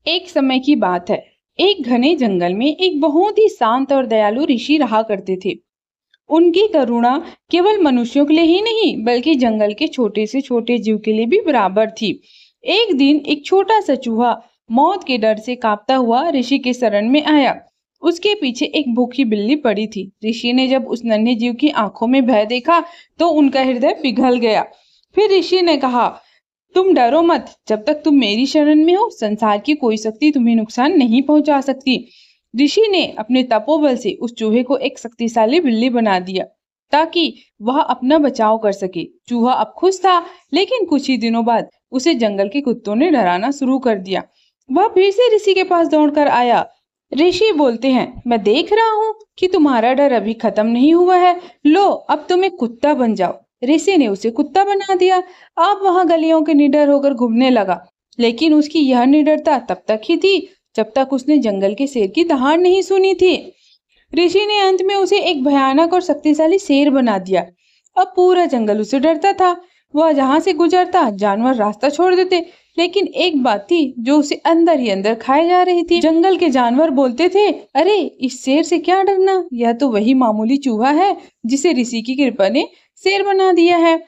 एक समय की बात है। एक घने जंगल में एक बहुत ही शांत और दयालु ऋषि रहा करते थे। उनकी करुणा केवल मनुष्यों के लिए ही नहीं बल्कि जंगल के छोटे से छोटे जीव के लिए भी बराबर थी। एक दिन एक छोटा सा चूहा मौत के डर से कांपता हुआ ऋषि के शरण में आया। उसके पीछे एक भूखी बिल्ली पड़ी थी। ऋषि ने जब उस नन्हे जीव की आंखों में भय देखा तो उनका हृदय पिघल गया। फिर ऋषि ने कहा, तुम डरो मत, जब तक तुम मेरी शरण में हो संसार की कोई शक्ति तुम्हें नुकसान नहीं पहुंचा सकती। ऋषि ने अपने तपोबल से उस चूहे को एक शक्तिशाली बिल्ली बना दिया ताकि वह अपना बचाव कर सके। चूहा अब खुश था, लेकिन कुछ ही दिनों बाद उसे जंगल के कुत्तों ने डराना शुरू कर दिया। वह फिर से ऋषि के पास दौड़कर आया। ऋषि बोलते हैं, मैं देख रहा हूँ कि तुम्हारा डर अभी खत्म नहीं हुआ है। लो, अब तुम एक कुत्ता बन जाओ। ऋषि ने उसे कुत्ता बना दिया। अब वह गलियों के निडर होकर घूमने लगा। लेकिन उसकी यह निडरता तब तक ही थी जब तक उसने जंगल के शेर की दहाड़ नहीं सुनी थी। ऋषि ने अंत में उसे एक भयानक और शक्तिशाली शेर बना दिया। अब पूरा जंगल उसे डरता था। वह जहां से गुजरता जानवर रास्ता छोड़ देते। लेकिन एक बात थी जो उसे अंदर ही अंदर खाए जा रही थी। जंगल के जानवर बोलते थे, अरे इस शेर से क्या डरना, यह तो वही मामूली चूहा है जिसे ऋषि की कृपा ने शेर बना दिया है।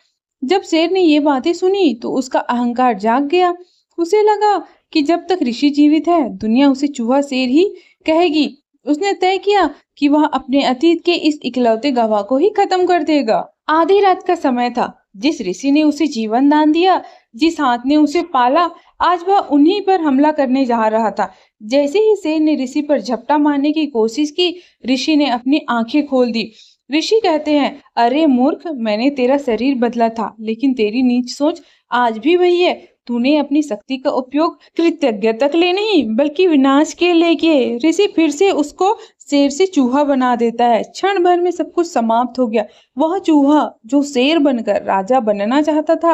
जब शेर ने ये बातें सुनी तो उसका अहंकार जाग गया। उसे लगा कि जब तक ऋषि जीवित है दुनिया उसे चूहा शेर ही कहेगी। उसने तय किया कि वह अपने अतीत के इस इकलौते गवाह को ही खत्म कर देगा। आधी रात का समय था। जिस ऋषि ने उसे जीवन दान दिया, जिस हाथ ने उसे पाला, आज वह उन्हीं पर हमला करने जा रहा था। जैसे ही शेर ने ऋषि पर झपटा मारने की कोशिश की, ऋषि ने अपनी आंखें खोल दी। ऋषि कहते हैं, अरे मूर्ख, मैंने तेरा शरीर बदला था लेकिन तेरी नीच सोच आज भी वही है। तूने अपनी शक्ति का उपयोग कृतज्ञता के लिए नहीं बल्कि विनाश के लिए किए। ऋषि फिर से उसको शेर से चूहा बना देता है। क्षण भर में सब कुछ समाप्त हो गया। वह चूहा जो शेर बनकर राजा बनना चाहता था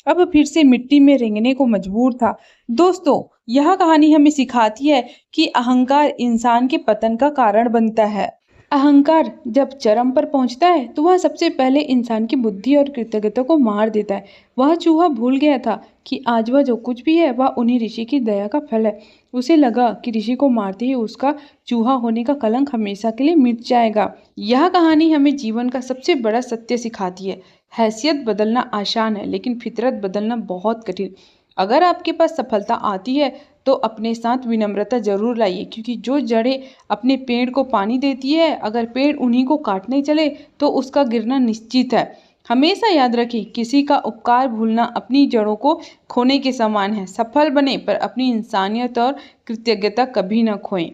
अब फिर से मिट्टी में रेंगने को मजबूर था। दोस्तों, यह कहानी हमें सिखाती है कि अहंकार इंसान के पतन का कारण बनता है। अहंकार जब चरम पर पहुंचता है तो वह सबसे पहले इंसान की बुद्धि और कृतज्ञता को मार देता है। वह चूहा भूल गया था कि आज वह जो कुछ भी है वह उन्हीं ऋषि की दया का फल है। उसे लगा कि ऋषि को मारते ही उसका चूहा होने का कलंक हमेशा के लिए मिट जाएगा। यह कहानी हमें जीवन का सबसे बड़ा सत्य सिखाती है। हैसियत बदलना आसान है लेकिन फितरत बदलना बहुत कठिन। अगर आपके पास सफलता आती है तो अपने साथ विनम्रता जरूर लाइए, क्योंकि जो जड़ें अपने पेड़ को पानी देती है, अगर पेड़ उन्हीं को काटने चले तो उसका गिरना निश्चित है। हमेशा याद रखें, किसी का उपकार भूलना अपनी जड़ों को खोने के समान है। सफल बने पर अपनी इंसानियत और कृतज्ञता कभी न खोएं।